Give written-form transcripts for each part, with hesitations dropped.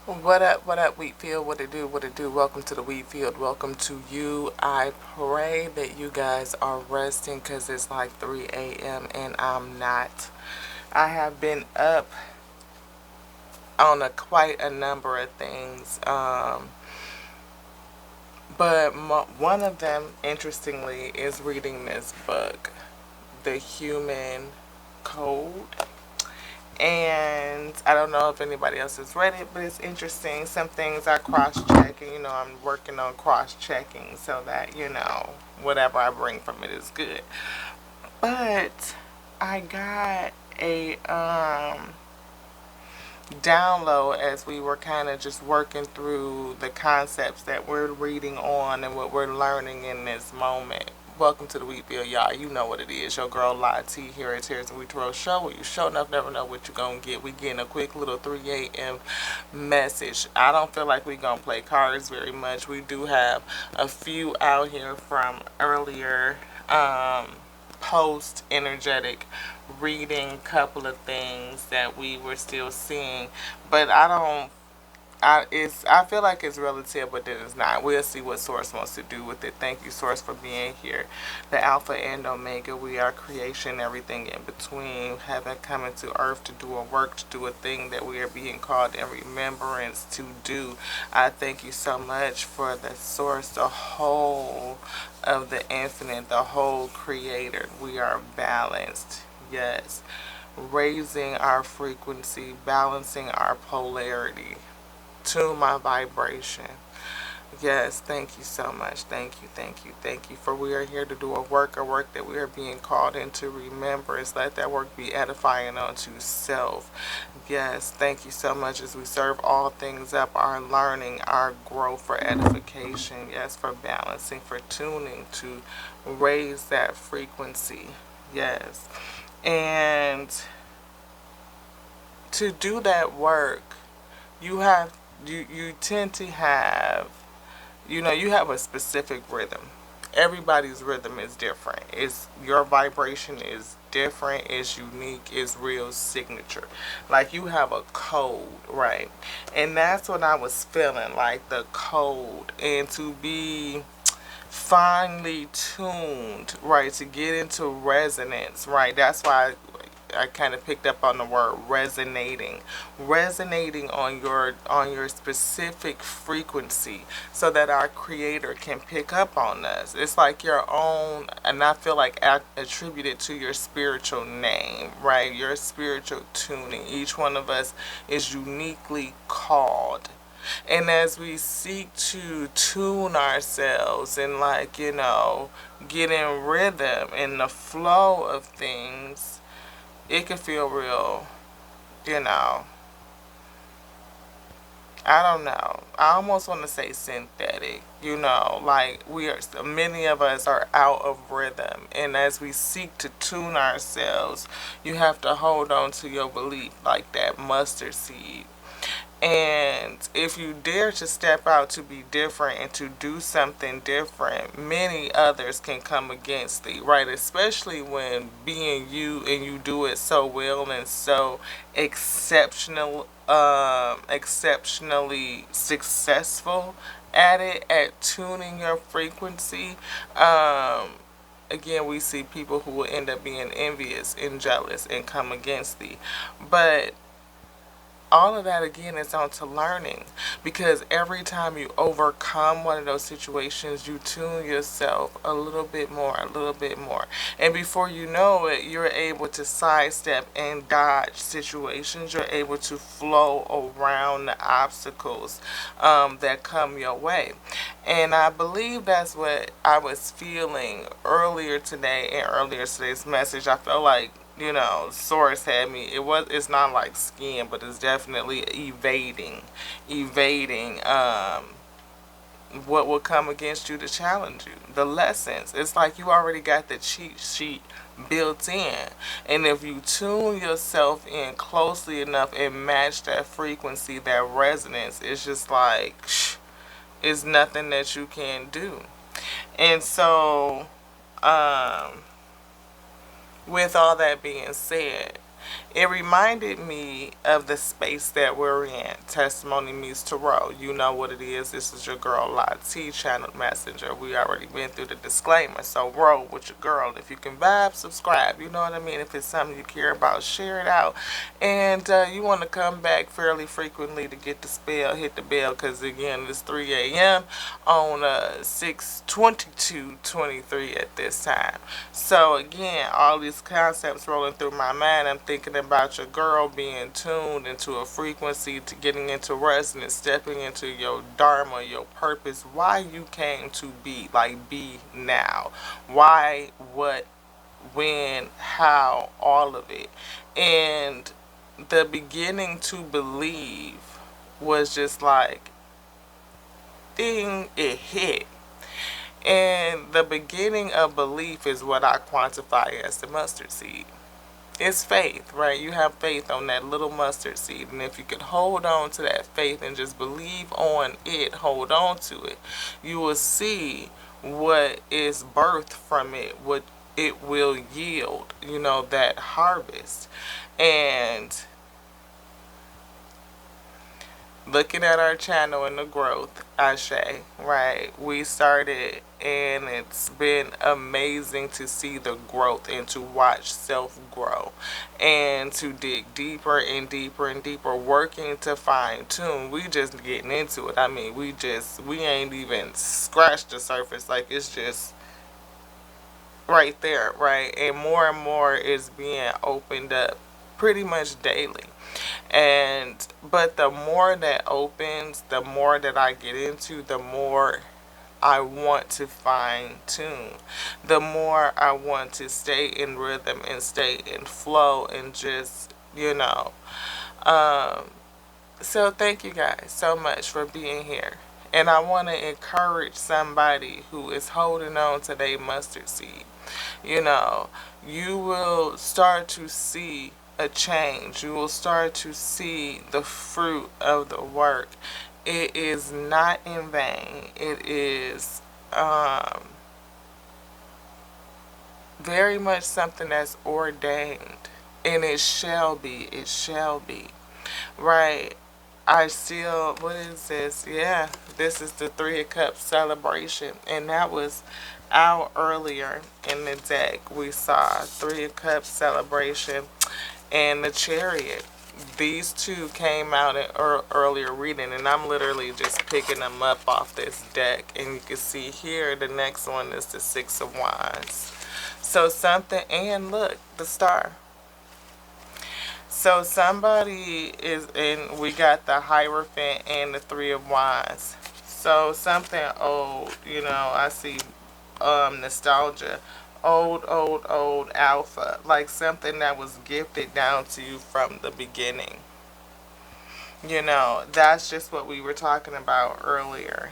What up, Wheatfield? What it do? What it do? Welcome to the Wheatfield. Welcome to you. I pray that you guys are resting because it's like 3 a.m. and I'm not. I have been up on quite a number of things, but one of them, interestingly, is reading this book, The Human Code. And I don't know if anybody else has read it, but it's interesting. Some things are cross-checking. I'm working on cross-checking so that, whatever I bring from it is good. But I got a download as we were kind of just working through the concepts that we're reading on and what we're learning in this moment. Welcome to the Wheatfield, y'all. You know what it is. Your girl La T here at Tears and Wheat Show, where you show enough never know what you're going to get. We getting a quick little 3 a.m. message. I don't feel like we're going to play cards very much. We do have a few out here from earlier post energetic reading, couple of things that we were still seeing, but I don't. I feel like it's relative, but then it's not. We'll see what Source wants to do with it. Thank you, Source, for being here. The Alpha and Omega. We are creation, everything in between. Heaven coming to earth to do a work, to do a thing that we are being called in remembrance to do. I thank you so much for the Source, the whole of the infinite, the whole creator. We are balanced. Yes. Raising our frequency, balancing our polarity to my vibration. Yes, thank you so much. Thank you, thank you, thank you. For we are here to do a work that we are being called into remembrance. Let that work be edifying unto self. Yes, thank you so much as we serve all things up, our learning, our growth for edification. Yes, for balancing, for tuning to raise that frequency. Yes. And to do that work, you tend to have, you have a specific rhythm. Everybody's rhythm is different. It's your vibration is different, it's unique, it's real signature. Like you have a code, right? And that's what I was feeling, like the code. And to be finely tuned, right, to get into resonance, right? That's why I kind of picked up on the word resonating on your specific frequency, so that our creator can pick up on us. It's like your own, and I feel like attributed to your spiritual name, right? Your spiritual tuning. Each one of us is uniquely called. And as we seek to tune ourselves and, like, get in rhythm in the flow of things, it can feel real, you know. I don't know. I almost want to say synthetic, like many of us are out of rhythm. And as we seek to tune ourselves, you have to hold on to your belief like that mustard seed. And if you dare to step out to be different and to do something different, many others can come against thee, right? Especially when being you and you do it so well and so exceptionally successful at it, at tuning your frequency. Again, we see people who will end up being envious and jealous and come against thee. But all of that again is on to learning, because every time you overcome one of those situations, you tune yourself a little bit more, and before you know it, you're able to sidestep and dodge situations. You're able to flow around the obstacles that come your way. And I believe that's what I was feeling earlier today, and earlier today's message. I felt like, Source had me. It's not like skiing, but it's definitely evading what will come against you to challenge you. The lessons. It's like you already got the cheat sheet built in. And if you tune yourself in closely enough and match that frequency, that resonance, it's just like, it's nothing that you can do. And so, with all that being said, It reminded me of the space that we're in. Testimony meets Tarot. You know what it is. This is your girl Lati, Channel Messenger. We already been through the disclaimer, so roll with your girl. If you can vibe, subscribe. You know what I mean? If it's something you care about, share it out. And you want to come back fairly frequently to get the spell, hit the bell, because again, it's 3 a.m. on 6/22/23 at this time. So again, all these concepts rolling through my mind, I'm thinking about your girl being tuned into a frequency, to getting into resonance, stepping into your dharma, your purpose, why you came to be, like be now. Why, what, when, how, all of it. And the beginning to believe was just like, ding, it hit. And the beginning of belief is what I quantify as the mustard seed. It's faith, right? You have faith on that little mustard seed. And if you could hold on to that faith and just believe on it, hold on to it, you will see what is birthed from it, what it will yield, that harvest. And looking at our channel and the growth, Ashe, right? We started and it's been amazing to see the growth and to watch self grow and to dig deeper and deeper and deeper, working to fine tune. We just getting into it. I mean, we ain't even scratched the surface. Like, it's just right there, right? And more is being opened up pretty much daily. But the more that opens, the more that I get into, the more I want to fine tune, the more I want to stay in rhythm and stay in flow and just, so thank you guys so much for being here. And I want to encourage somebody who is holding on to their mustard seed. You will start to see a change. You will start to see the fruit of the work. It is not in vain. It is very much something that's ordained. And it shall be. It shall be. Right? What is this? Yeah, this is the Three of Cups celebration. And that was out earlier in the deck. We saw Three of Cups celebration and the Chariot. These two came out in earlier reading, and I'm literally just picking them up off this deck. And you can see here, the next one is the Six of Wands. So something, and look, the Star. So somebody is in, we got the Hierophant and the Three of Wands. So something old, I see nostalgia. Old alpha. Like something that was gifted down to you from the beginning. That's just what we were talking about earlier.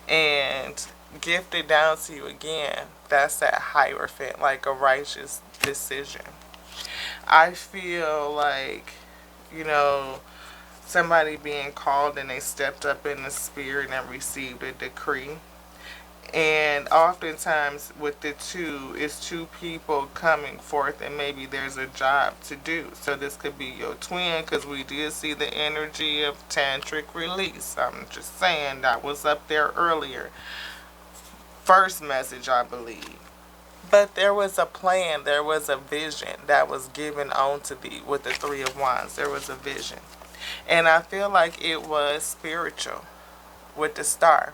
And gifted down to you again. That's that Hierophant, like a righteous decision. I feel like, somebody being called and they stepped up in the spirit and received a decree. And oftentimes with the two, it's two people coming forth and maybe there's a job to do. So this could be your twin, because we did see the energy of tantric release. I'm just saying, that was up there earlier. First message, I believe. But there was a plan, there was a vision that was given onto thee with the Three of Wands. There was a vision. And I feel like it was spiritual with the Star.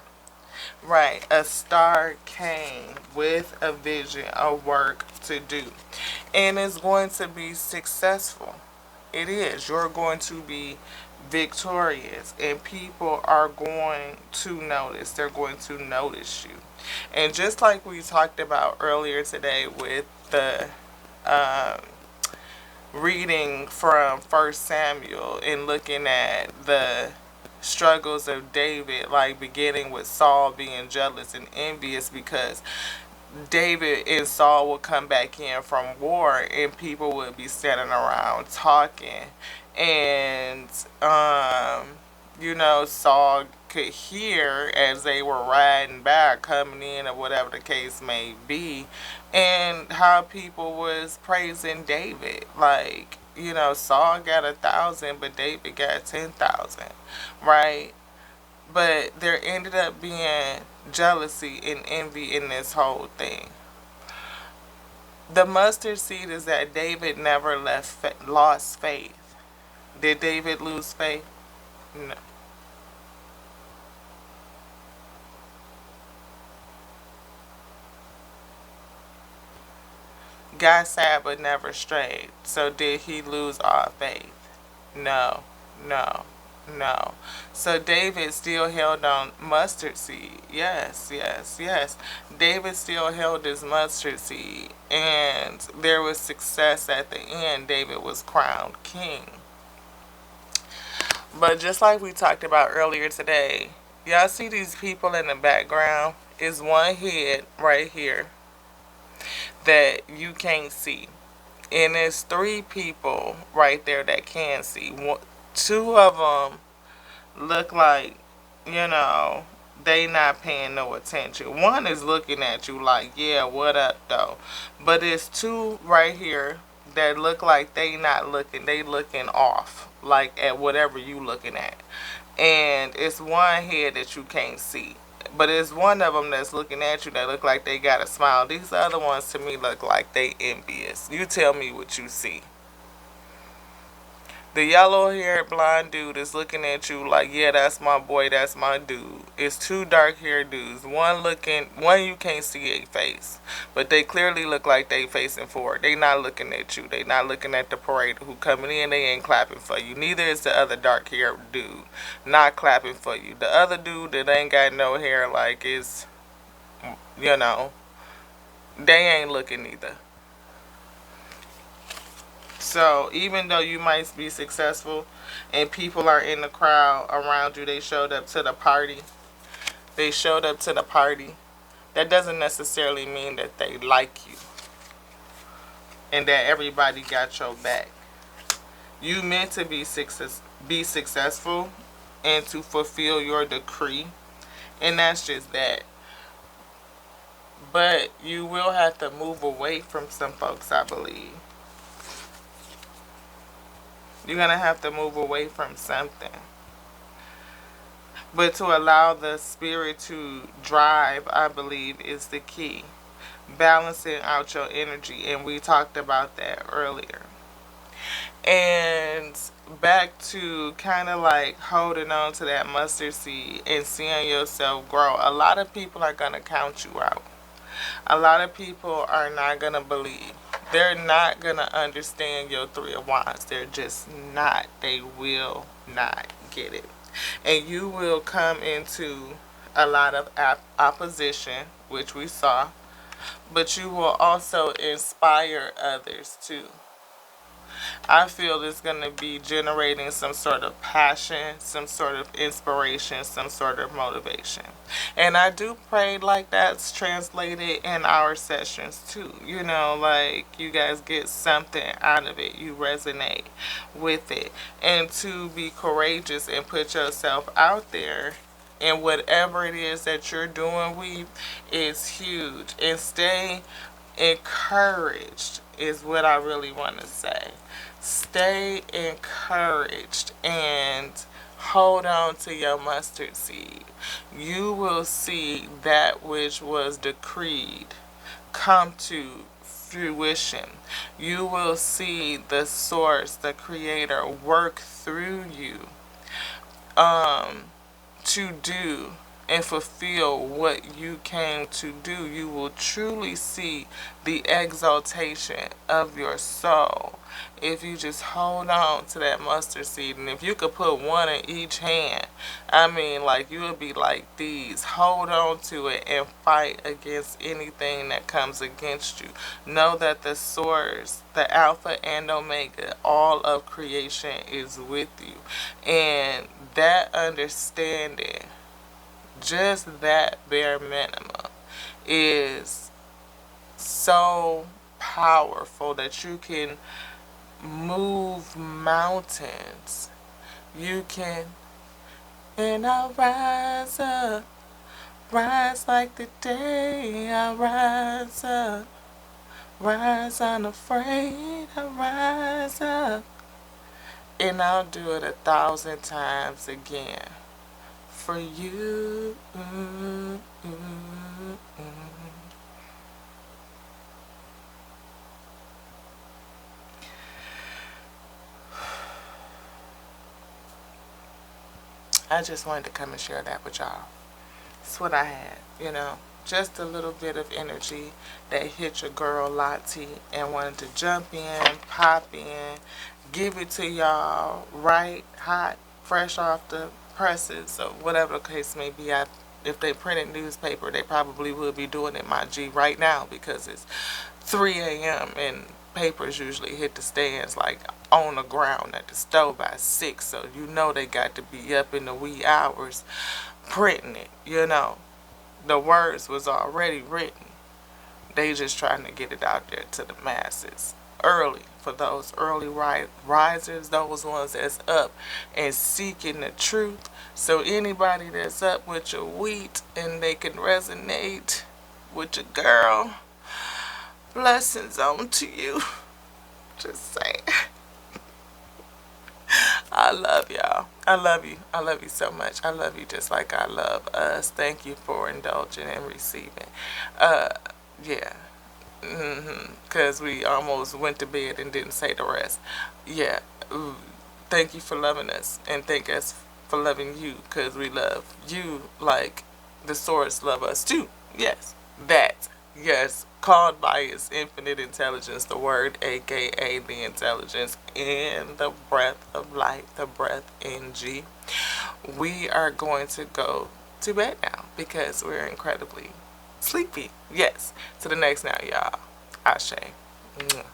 Right, a star came with a vision, a work to do. And it's going to be successful. It is. You're going to be victorious. And people are going to notice. They're going to notice you. And just like we talked about earlier today with the reading from 1 Samuel and looking at the struggles of David, like beginning with Saul being jealous and envious because David and Saul would come back in from war and people would be standing around talking, and Saul could hear as they were riding back, coming in, or whatever the case may be, and how people was praising David, like, Saul got 1,000, but David got 10,000, right? But there ended up being jealousy and envy in this whole thing. The mustard seed is that David never lost faith. Did David lose faith? No. God sad but never strayed. So did he lose all faith? No, no, no. So David still held on mustard seed. Yes, yes, yes. David still held his mustard seed. And there was success at the end. David was crowned king. But just like we talked about earlier today, y'all see these people in the background? Is one head right here that you can't see. And there's three people right there that can see. Two of them look like, you know, they not paying no attention. One is looking at you like, yeah, what up though? But it's two right here that look like they not looking. They looking off, like at whatever you looking at. And it's one head that you can't see. But it's one of them that's looking at you that look like they got a smile. These other ones to me look like they envious. You tell me what you see. The yellow haired blonde dude is looking at you like, yeah, that's my boy, that's my dude. It's two dark haired dudes. One you can't see a face, but they clearly look like they facing forward. They not looking at you. They not looking at the parade who coming in. They ain't clapping for you. Neither is the other dark haired dude not clapping for you. The other dude that ain't got no hair like is, you know, they ain't looking either. So even though you might be successful and people are in the crowd around you, they showed up to the party. They showed up to the party. That doesn't necessarily mean that they like you and that everybody got your back. You meant to be successful and to fulfill your decree, and that's just that. But you will have to move away from some folks, I believe. You're going to have to move away from something. But to allow the spirit to drive, I believe, is the key. Balancing out your energy, and we talked about that earlier. And back to kind of like holding on to that mustard seed and seeing yourself grow. A lot of people are going to count you out. A lot of people are not going to believe. They're not going to understand your Three of Wands. They're just not. They will not get it. And you will come into a lot of opposition, which we saw. But you will also inspire others too. I feel it's going to be generating some sort of passion, some sort of inspiration, some sort of motivation. And I do pray like that's translated in our sessions too. Like you guys get something out of it. You resonate with it. And to be courageous and put yourself out there and whatever it is that you're doing, is huge. And stay encouraged is what I really want to say. Stay encouraged and hold on to your mustard seed. You will see that which was decreed come to fruition. You will see the source, the creator, work through you to do and fulfill what you came to do. You will truly see the exaltation of your soul if you just hold on to that mustard seed. And if you could put one in each hand, I mean, like, you would be like these. Hold on to it and fight against anything that comes against you. Know that the source, the Alpha and Omega, all of creation is with you. And that understanding, just that bare minimum, is so powerful that you can move mountains. You can, and I'll rise up, rise like the day I rise up, Rise unafraid, I rise up. And I'll do it 1,000 times again. For you. I just wanted to come and share that with y'all. That's what I had, you know. Just a little bit of energy that hit your girl Lottie and wanted to jump in, pop in, give it to y'all right, hot, fresh off the presses, or whatever the case may be. If they printed newspaper, they probably would be doing it, my G, right now because it's 3 a.m. and papers usually hit the stands like on the ground at the stove by 6, so you know they got to be up in the wee hours printing it, you know. The words was already written. They just trying to get it out there to the masses early for those early risers, those ones that's up and seeking the truth. So anybody that's up with your wheat and they can resonate with your girl, blessings on to you. Just saying. I love y'all. I love you. I love you so much. I love you just like I love us. Thank you for indulging and receiving. Yeah. Because we almost went to bed and didn't say the rest. Yeah. Thank you for loving us. And thank us for loving you. Because we love you like the source love us too. Yes. That. Yes. Called by its infinite intelligence, the word, aka the intelligence in the breath of life, the breath NG. We are going to go to bed now because we're incredibly sleepy. Yes. To the next now, y'all. Ashe. Mwah.